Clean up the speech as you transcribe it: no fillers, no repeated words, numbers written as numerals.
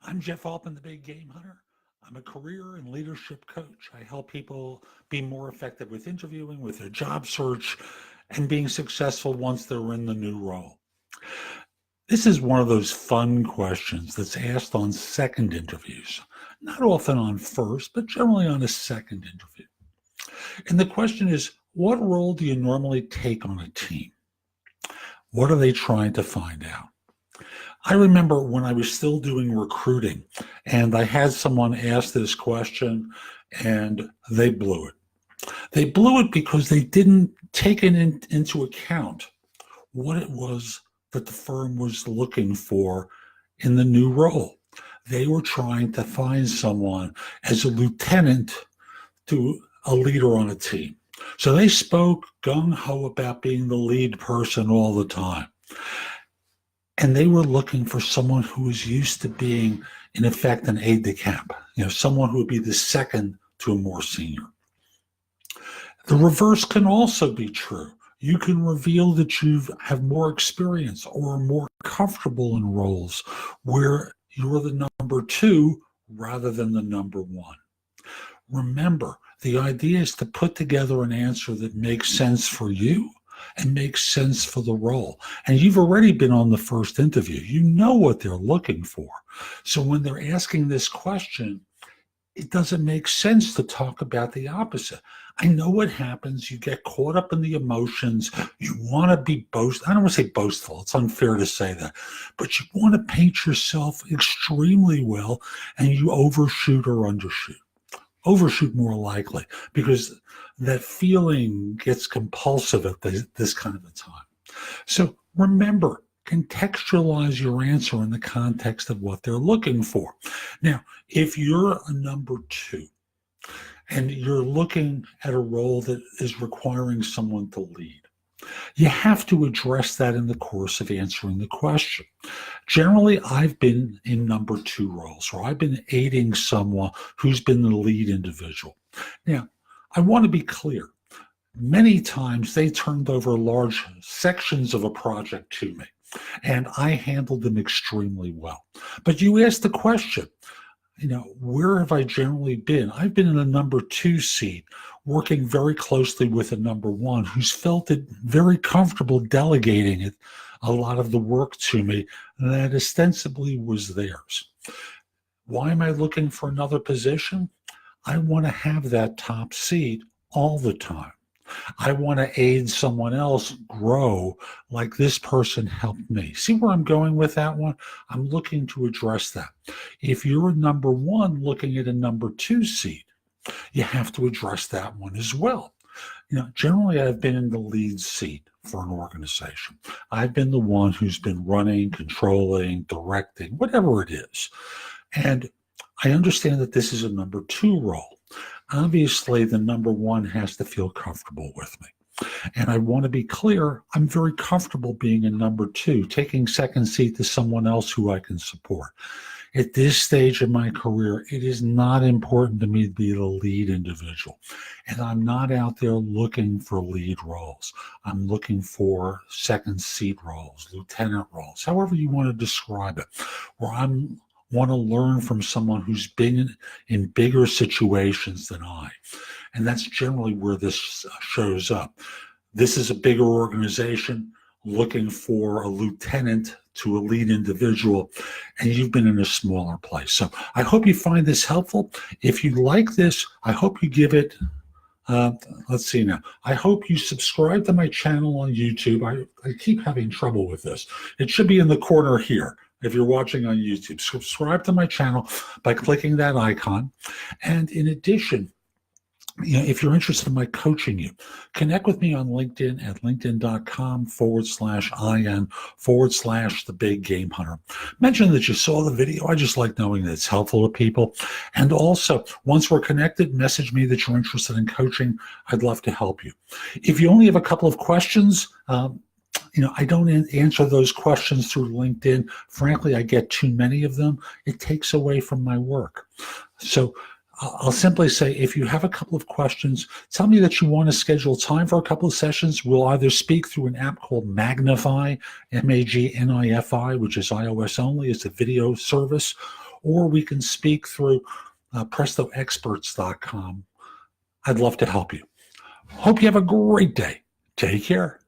I'm Jeff Altman, the Big Game Hunter. I'm a career and leadership coach. I help people be more effective with interviewing, with their job search, and being successful once they're in the new role. This is one of those fun questions that's asked on second interviews. Not often on first, but generally on a second interview. And the question is, what role do you normally take on a team? What are they trying to find out? I remember when I was still doing recruiting and I had someone ask this question and they blew it. They blew it because they didn't take into account what it was that the firm was looking for in the new role. They were trying to find someone as a lieutenant to a leader on a team. So they spoke gung-ho about being the lead person all the time. And they were looking for someone who was used to being, in effect, an aide-de-camp, someone who would be the second to a more senior. The reverse can also be true. You can reveal that you have more experience or are more comfortable in roles where you're the number two rather than the number one. Remember, the idea is to put together an answer that makes sense for you and makes sense for the role. And you've already been on the first interview. You know what they're looking for. So when they're asking this question, it doesn't make sense to talk about the opposite. I know what happens. You get caught up in the emotions. You want to be I don't want to say boastful. It's unfair to say that. But you want to paint yourself extremely well, and you overshoot or undershoot. Overshoot more likely, because that feeling gets compulsive at this kind of a time. So remember, contextualize your answer in the context of what they're looking for. Now, if you're a number two and you're looking at a role that is requiring someone to lead, you have to address that in the course of answering the question. Generally, I've been in number two roles, or I've been aiding someone who's been the lead individual. Now, I want to be clear. Many times they turned over large sections of a project to me, and I handled them extremely well. But you asked the question, where have I generally been? I've been in a number two seat, working very closely with a number one who's felt it very comfortable delegating it, a lot of the work to me that ostensibly was theirs. Why am I looking for another position? I want to have that top seat all the time. I want to aid someone else grow like this person helped me. See where I'm going with that one? I'm looking to address that. If you're a number one looking at a number two seat, you have to address that one as well. Generally, I've been in the lead seat for an organization. I've been the one who's been running, controlling, directing, whatever it is. And I understand that this is a number two role. Obviously, the number one has to feel comfortable with me. And I want to be clear, I'm very comfortable being a number two, taking second seat to someone else who I can support. At this stage of my career, it is not important to me to be the lead individual. And I'm not out there looking for lead roles. I'm looking for second seat roles, lieutenant roles, however you want to describe it, where I want to learn from someone who's been in bigger situations than I. And that's generally where this shows up. This is a bigger organization looking for a lieutenant to a lead individual, and you've been in a smaller place. So I hope you find this helpful. If you like this, I hope you give it, let's see now. I hope you subscribe to my channel on YouTube. I keep having trouble with this. It should be in the corner here. If you're watching on YouTube, subscribe to my channel by clicking that icon. And in addition, if you're interested in my coaching you, connect with me on LinkedIn at linkedin.com/IN/the Big Game Hunter. Mention that you saw the video. I just like knowing that it's helpful to people. And also, once we're connected, message me that you're interested in coaching. I'd love to help you. If you only have a couple of questions, I don't answer those questions through LinkedIn. Frankly, I get too many of them. It takes away from my work. So I'll simply say, if you have a couple of questions, tell me that you want to schedule time for a couple of sessions. We'll either speak through an app called Magnify, MAGNIFI, which is iOS only. It's a video service. or we can speak through prestoexperts.com. I'd love to help you. Hope you have a great day. Take care.